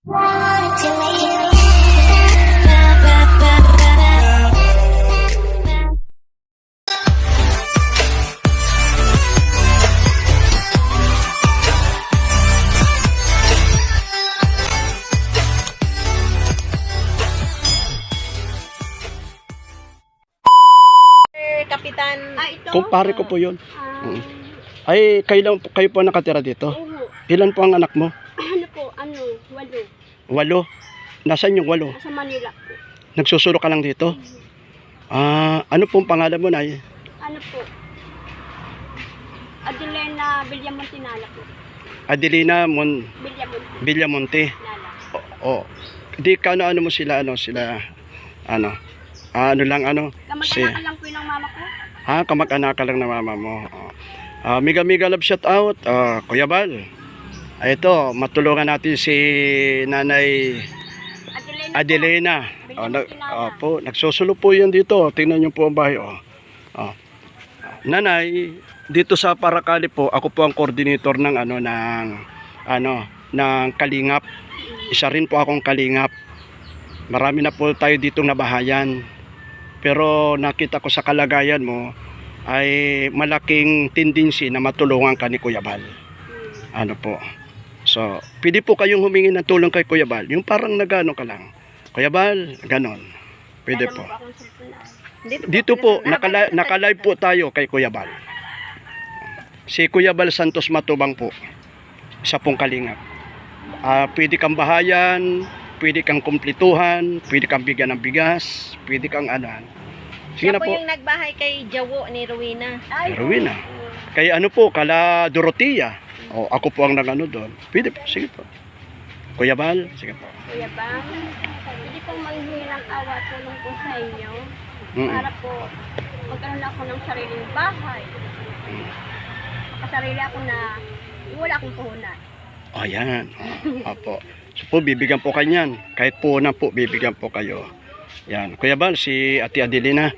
Kapitan. Ito? Kumpare ko po yun. Ay, kayo po nakatira dito? Oo. Ilan po ang anak mo? Ano po, 8. 8. Nasaan yung 8? Sa Manila po. Nagsusuro ka lang dito? Ano pong pangalan mo, Nay? Ano po? Adelena Villamontinala po. Adelina Villamontinala. Villamonte. Oo. Di ka ano mo sila, Kamag-anak lang po yung mama ko. Kamag-anak lang na mama mo. Miga love shout out, Kuya Bal. Ito, matulungan natin si Nanay Adelena. Nagsusulo po yan dito. Tingnan niyo po ang bahay. Nanay, dito sa Paracali po, ako po ang coordinator ng ng Kalingap. Isa rin po akong Kalingap. Marami na po tayo ditong nabahayan. Pero nakita ko sa kalagayan mo ay malaking tendency na matulungan ka ni Kuya Bal. Ano po. So, pwede po kayong humingi ng tulong kay Kuya Bal. Yung parang nagano ka lang. Kuya Bal, ganon. Pwede po. Dito po, naka-live po tayo kay Kuya Bal. Si Kuya Bal Santos Matubang po. Isa pong Kalingap. Pwede kang bahayan, pwede kang kumplituhan, pwede kang bigyan ng bigas, pwede kang Sige Siya na po po. yung nagbahay kay Jawo ni Rowena. Rowena. Kay kala Dorotea. Ako po ang nagano doon. Pwede po, sige po. Kuya Bal, sige po. Kuya Bang, pwede pong manghingi ng awa tulong po sa inyo. Para po magkaroon ako ng sariling bahay. Makasarili ako na wala akong puhunan. Ayan. Apo. So po, bibigyan po kayo yan. Kahit po na po, bibigyan po kayo. Yan. Kuya Bal, si Ate Adelina.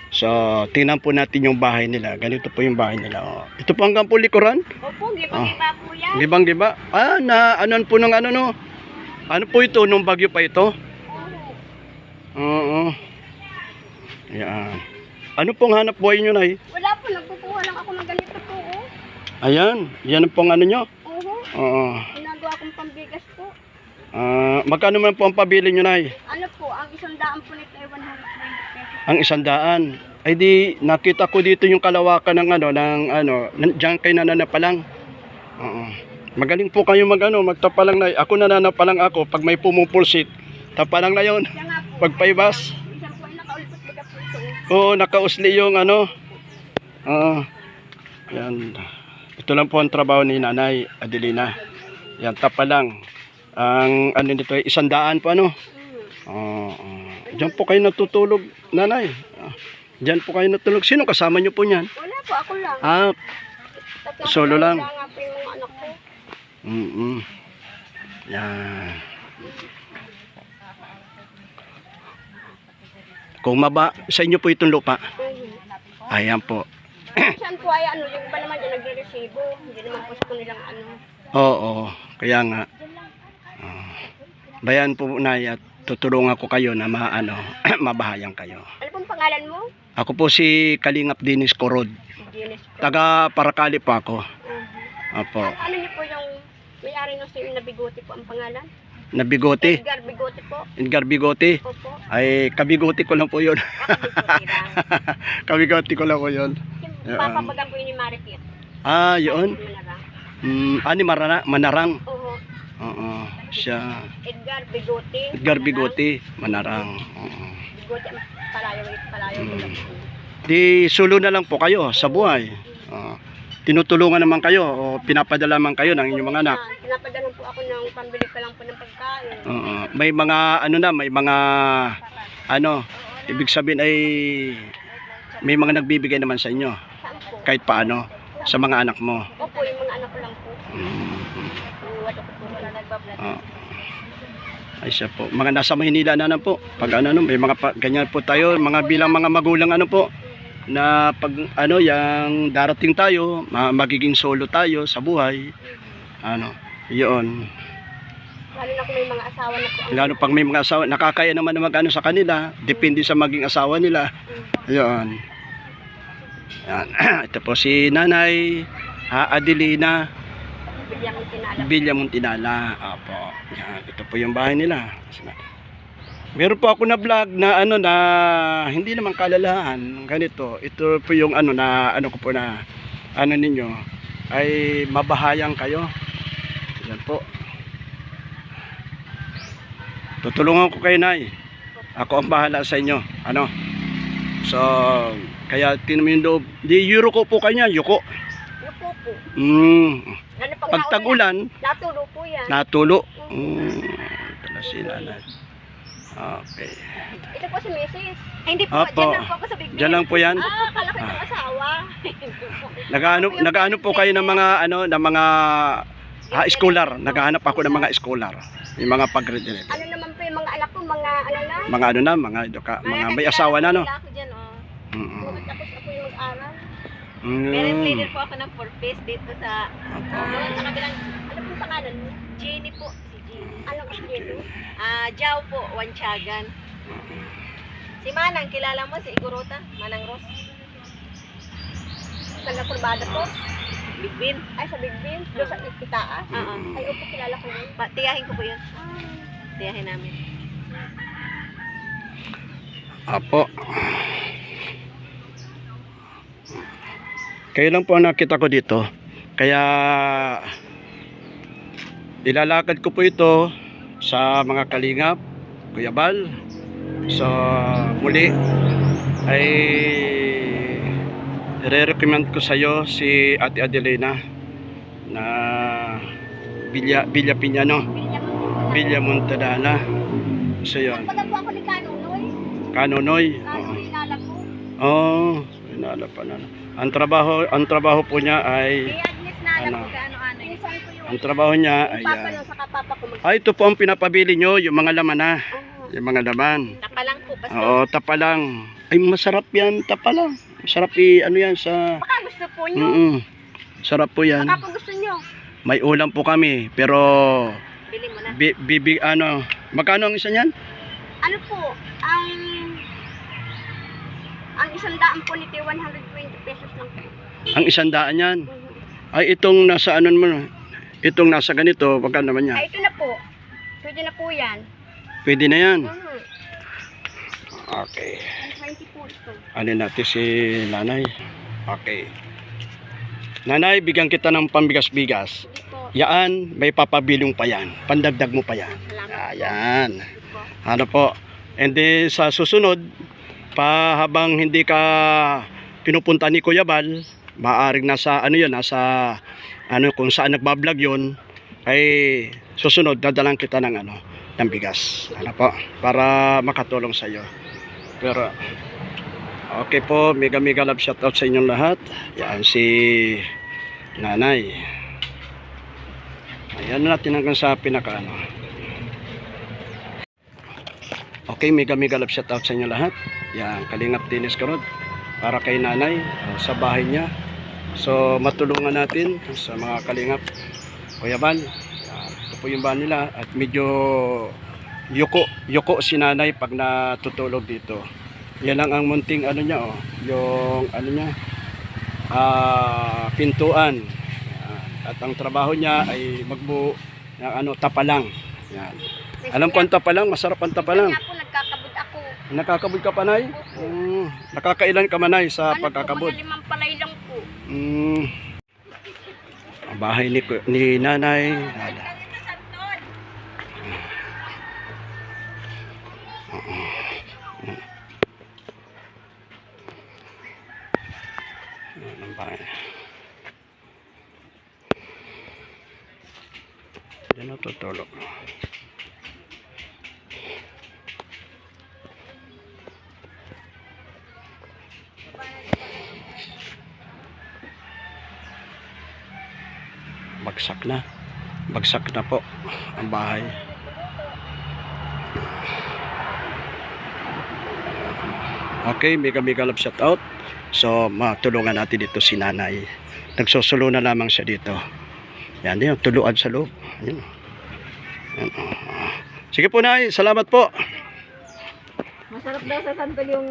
So, tingnan po natin yung bahay nila. Ganito po yung bahay nila. Ito po hanggang po likuran. Opo, giba-giba po yan. Gibang-giba. Anon po ng no? Ano po ito? Nung bagyo pa ito? Oo. Yan. Ano pong hanap buhay nyo, Nay? Wala po, nagkukuha lang ako ng ganito po. Ayan. Yan pong nyo? Oo. Ginagawa akong pambigas po. Magkano man po ang pabili nyo, Nay? Ano po, ang 100 po nito ay 120 pesos. Ang 100. Ay di, nakita ko dito yung kalawakan ng diyan kay nananapalang. Oo. Magaling po kayo magtapalang na. Ako nananapalang ako pag may pumupulsit. Tapalang na yon. Kaya nga po. Pagpaibas. Isang po ay nakaulipot baga po ito. Oo, nakausli yung Yan. Ito lang po ang trabaho ni Nanay Adelina. Yan, tapalang. Ang nito ay 100 po Diyan po kayo natutulog, Nanay. Diyan po kayo natulog. Sino kasama nyo po niyan? Wala po, ako lang. Solo lang. Wala nga po yung mga anak ko. Yan. Kung sa inyo po itong lupa. Ayan po. Saan po ay yung iba naman dyan nagre-resibo. Hindi naman po sa kanilang Oo, kaya nga. Bayan po na at tutulungan ko kayo na mabahayan kayo. Ano pong pangalan mo? Ako po si Kalingap Dennis Corod. Dennis. Taga Paracali po ako. Opo. Ano niyo po yung may-ari ng sa'yo na bigote po ang pangalan? Na bigote. Edgar Bigote po. Edgar Bigote. Opo. Ay, kabigote ko lang po yun. Bigote lang. Kabigote ko lang po yun. Papabagan po yun ni Marikit. Yun. Ni Manarang. Oo. Oo. Siya. Edgar Bigote. Edgar Bigote. Manarang. Bigote. Palayo. Di sulo na lang po kayo sa buhay. Tinutulungan naman kayo o pinapadala man kayo ng inyong mga anak. Pinapadala po ako ng pambili ka lang po ng pagkain. May mga may mga ibig sabihin ay may mga nagbibigay naman sa inyo. Saan po? Kahit paano sa mga anak mo. Opo, yung mga anak ko lang po. Wala ko po wala nagbablog. Ay siya po. Mga nasa Maynila na po. Pag may mga ganyan po tayo, mga bilang mga magulang po na pag yang darating tayo, magiging solo tayo sa buhay. Yun. Lalo na kung may mga asawa na po. Lalo pag may mga asawa, nakakaya naman na mag-ano sa kanila, depende sa maging asawa nila. Ayun. Yan. Ito po si Nanay Adelina Bigyan ko tinala. Villamontinala. Apo. Yan. Ito po yung bahay nila. Meron po ako na vlog na ano na hindi naman kalalahan ganito. Ito po yung ano na ano ko po na ano ninyo ay mabahayang kayo. Yan po. Tutulungan ko kayo, Nay. Ako ang bahala sa inyo. Ano? So, kaya tinamo yung loob. Di Yuko po kanya, Yuko. Yuko po. Ano pang Pag tagulan, natulo po yan. natulo. Ito na si Nanay. Okay. Ito po si Mrs. Ay, hindi po. Apo. Diyan lang po ako sa Big Diyan lang po yan. Kala ko itong asawa. Nagaano po kayo ng mga ano, ng mga scholar. Naghahanap ako ng mga scholar. Yung mga pag-graduate. Ano naman po yung mga anak ko, mga ano na. Mga ano na, mga may asawa na, no? Wala ako dyan, oh. Tapos ako yung mag-aral. Parent leader po ako ng purpose dito sa Sa kabilang, ano po pangalan mo? Jenny po. Si Jenny. Anong apelyido? Jao po, Wanchagan. Si Manang, kilala mo si Igorota? Manang Ros? Taga Kurbada po? Big Bin? Ay, sa Big Ben? Doon sa Itaas? Oo. Ay, opo, kilala ko yun. Tiyahin ko po yun. Tiyahin namin. Apo. Kayo lang po ang nakita ko dito. Kaya ilalakad ko po ito sa mga kalingap, Kuya Bal. So muli ay i-recommend ko sa iyo si Ate Adelina na Villa Piñano, Villamontinala. So yun. Pagka po ako ni Kanonoy. Kanonoy. Kanonoy inala po. Oh, inala pa na. Ang trabaho po niya ay Kay Agnes na alam Ano? ko gaano-ano. Minsan ko yung ang trabaho niya ay papa nun, saka papa ko mag- ito po ang pinapabili nyo, yung mga laman na, yung mga laman. Tapa lang po. Basta. Oo, tapa lang. Ay masarap yan, tapa lang. Masarap ano yan sa Baka gusto po nyo. Sarap po yan. Baka po gusto nyo. May ulam po kami, pero Bili mo na. ano, magkano ang isa niyan? Ano po, ang isang daan po nito 120 pesos lang po. Ang 100 yan. Ay itong nasa ano mo, itong nasa ganito, magkano naman yan? Ay, ito na po. Pwede na po yan. Pwede na yan. Okay. 20 po ito. Alin natin si Nanay. Okay. Nanay, bigyan kita ng pambigas-bigas. Hindi po. Yaan, may papabilong pa yan. Pandagdag mo pa yan. Salamat. Ayan. Hindi po. Ano po. And then sa susunod, pa habang hindi ka pinupunta ni Kuya Bal, maaring nasa ano yun, nasa ano kung saan nagbablog yun, ay susunod dadalang kita ng ano, ng bigas. Ano po, para makatulong sa iyo. Pero okay po, mega love shoutout sa inyong lahat. Yan si Nanay. Ayan natin hanggang sa pinaka ano. Okay, mega love shoutout sa inyo lahat. Yan, Kalingap Dennis Karod para kay Nanay sa bahay niya. So matulungan natin sa mga kalingap. Kuya Bal, ito po yung bahay nila at medyo yuko si Nanay pag natutulog dito. Yan lang ang munting ano niya, oh, yung ano niya, pintuan. Yan. At ang trabaho niya ay magbuo ng ano, tapa lang. Yan. Alam ko ang tapa lang, masarap ang tapa lang. Kaya po nagkakabod ako. Nakakabod ka pa, Nay? Nakakailan ka man, Nay, sa Ano po, pagkakabod? mga 5 palay lang po. Ang bahay ni Nanay. Ang bahay. Diyan natutulog. Bagsak na po ang bahay. Okay, mega love shout out. So matulungan natin dito si Nanay. Nagsusulo na lamang siya dito. Yan, yung tuluan sa loob. Yan. Yan, oh. Sige po, Nay. Salamat po. Masarap daw sa santol yung